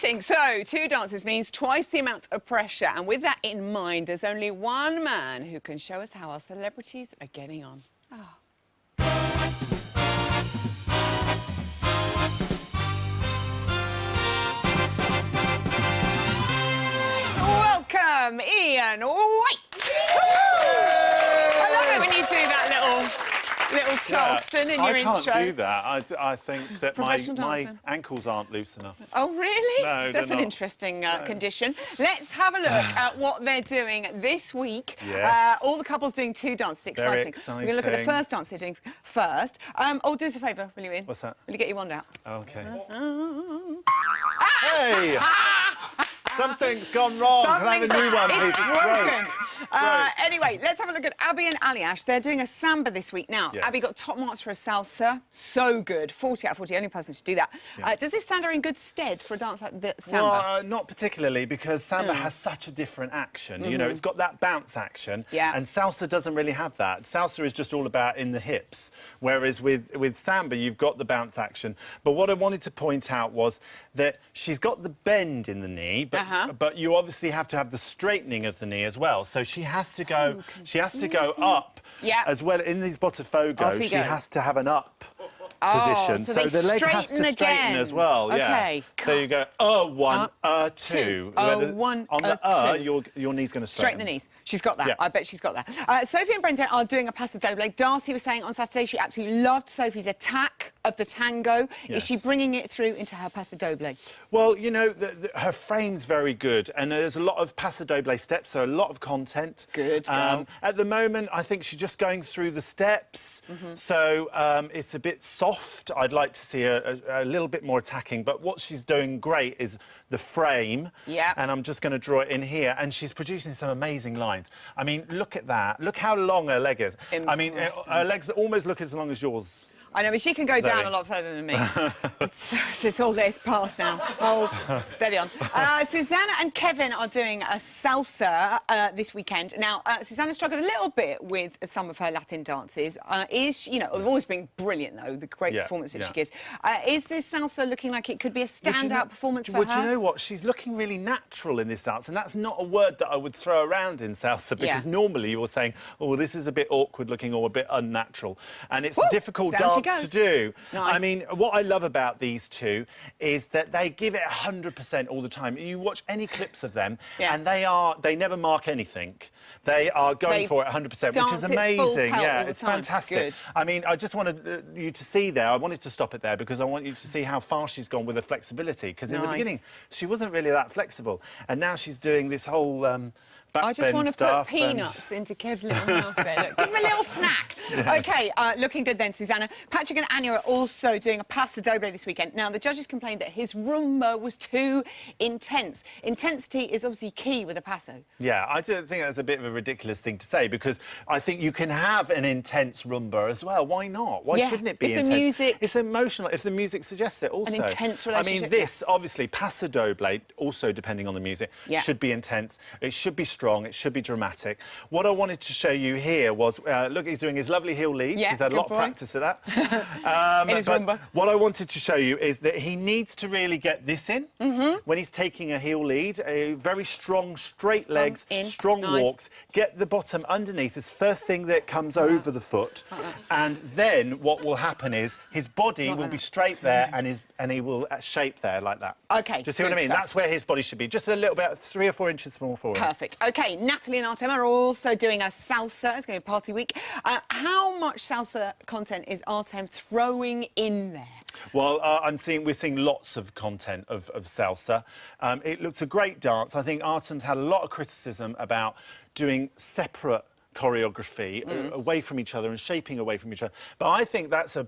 Exciting. So, 2 dances means twice the amount of pressure. And with that in mind, there's only one man who can show us how our celebrities are getting on. Oh. Welcome, Ian Waite. I love it when you do that little Charleston in your intro. I can't do that. I think that my ankles aren't loose enough. Oh, really? No, that's an interesting condition. Let's have a look at what they're doing this week. Yes. All the couples doing 2 dances. Exciting. Very exciting. We're going to look at the first dance they're doing first. Oh, do us a favour, will you, Ian? What's that? Will you get your wand out? OK. Hey! Something's gone wrong. Can I have a new one, please? It's broken. Anyway, let's have a look at Abbey and Aliash. They're doing a samba this week. Now, yes. Abbey got top marks for a salsa. So good. 40 out of 40, only person to do that. Yeah. Does this stand her in good stead for a dance like the samba? Well, not particularly, because samba has such a different action. You know, it's got that bounce action, and salsa doesn't really have that. Salsa is just all about in the hips, whereas with samba, you've got the bounce action. But what I wanted to point out was that she's got the bend in the knee, but you obviously have to have the straightening of the knee as well. So she has to go. She has to go up as well in these bottafogos. She has to have an up position, so the leg has to straighten as well. Okay. So you go 1, 2. On the your knee's going to straighten the knees. She's got that. Yeah. I bet she's got that. Sophie and Brendan are doing a paso doble. Darcy was saying on Saturday she absolutely loved Sophie's attack of the tango. Yes. Is she bringing it through into her paso doble? Well, you know, her frame's very good, and there's a lot of paso doble steps, so a lot of content. Good. At the moment, I think she's just going through the steps, so it's a bit soft. I'd like to see a little bit more attacking, but what she's doing great is the frame. Yeah. And I'm just going to draw it in here, and she's producing some amazing lines. I mean, look at that. Look how long her leg is. Impressive. I mean, her legs almost look as long as yours. I know, but she can go down a lot further than me. it's past now. Hold, steady on. Susanna and Kevin are doing a salsa this weekend. Now, Susanna struggled a little bit with some of her Latin dances. You know, they've always been brilliant, though, the great performance that she gives. Is this salsa looking like it could be a standout performance for her? Well, do you know what? She's looking really natural in this dance, and that's not a word that I would throw around in salsa, because normally you're saying, oh, well, this is a bit awkward looking or a bit unnatural. And it's a difficult dance to do. Nice. I mean, what I love about these two is that they give it 100% all the time. You watch any clips of them, and they never mark anything. They are going for it 100%, which is amazing. Yeah, it's fantastic. Good. I mean, I just wanted you to see there. I wanted to stop it there because I want you to see how far she's gone with her flexibility. Because in the beginning, she wasn't really that flexible, and now she's doing this whole. I just want to put peanuts into Kev's little mouth there. Give him a little snack. Yeah. OK, looking good then, Susanna. Patrick and Anya are also doing a paso doble this weekend. Now, the judges complained that his rumba was too intense. Intensity is obviously key with a paso. Yeah, I do think that's a bit of a ridiculous thing to say, because I think you can have an intense rumba as well. Why not? Why shouldn't it be intense? Music... It's emotional, if the music suggests it also. An intense relationship. I mean, this, obviously, paso doble, also depending on the music, should be intense. It should be strong, it should be dramatic. What I wanted to show you here was, look, he's doing his lovely heel leads. He's had a lot of practice of that. In his rumba. What I wanted to show you is that he needs to really get this in when he's taking a heel lead. Very strong, straight legs, strong walks. Get the bottom underneath. It's the first thing that comes over the foot. And then what will happen is his body will be straight there, and he will shape there like that. OK. Do you see what I mean? That's where his body should be. Just a little bit, 3 or 4 inches more forward. Perfect. OK, Natalie and Artem are also doing a salsa. It's going to be party week. How much salsa content is Artem throwing in there? Well, we're seeing lots of content of salsa. It looks a great dance. I think Artem's had a lot of criticism about doing separate choreography away from each other and shaping away from each other. But I think that's a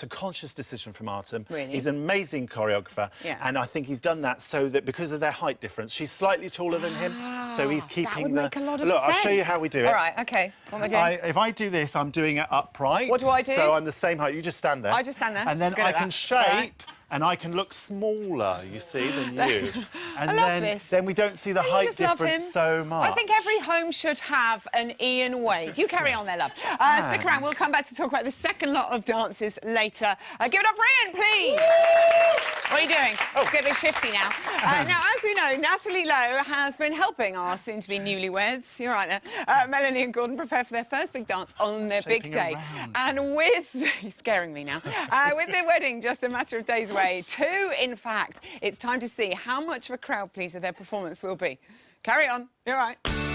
conscious decision from Artem. Really? He's an amazing choreographer, and I think he's done that so that because of their height difference, she's slightly taller than him, so he's keeping that would make a lot of Look, sense. I'll show you how we do it. All right, OK. What am I doing? If I do this, I'm doing it upright. What do I do? So I'm the same height. You just stand there. I just stand there. And then I can shape and I can look smaller, you see, than you. And I love this. Then we don't see the height difference so much. I think every home should have an Ian Waite. You carry on there, love. Stick around. We'll come back to talk about the second lot of dances later. Give it up for Ian, please. What are you doing? It's getting a bit shifty now. Now, as we know, Natalie has been helping our soon-to-be newlyweds. You're right there. Melanie and Gordon prepare for their first big dance on their big day. And with... You're scaring me now. With their wedding just a matter of days away, 2, in fact, it's time to see how much of a crowd pleaser their performance will be. Carry on. You're right.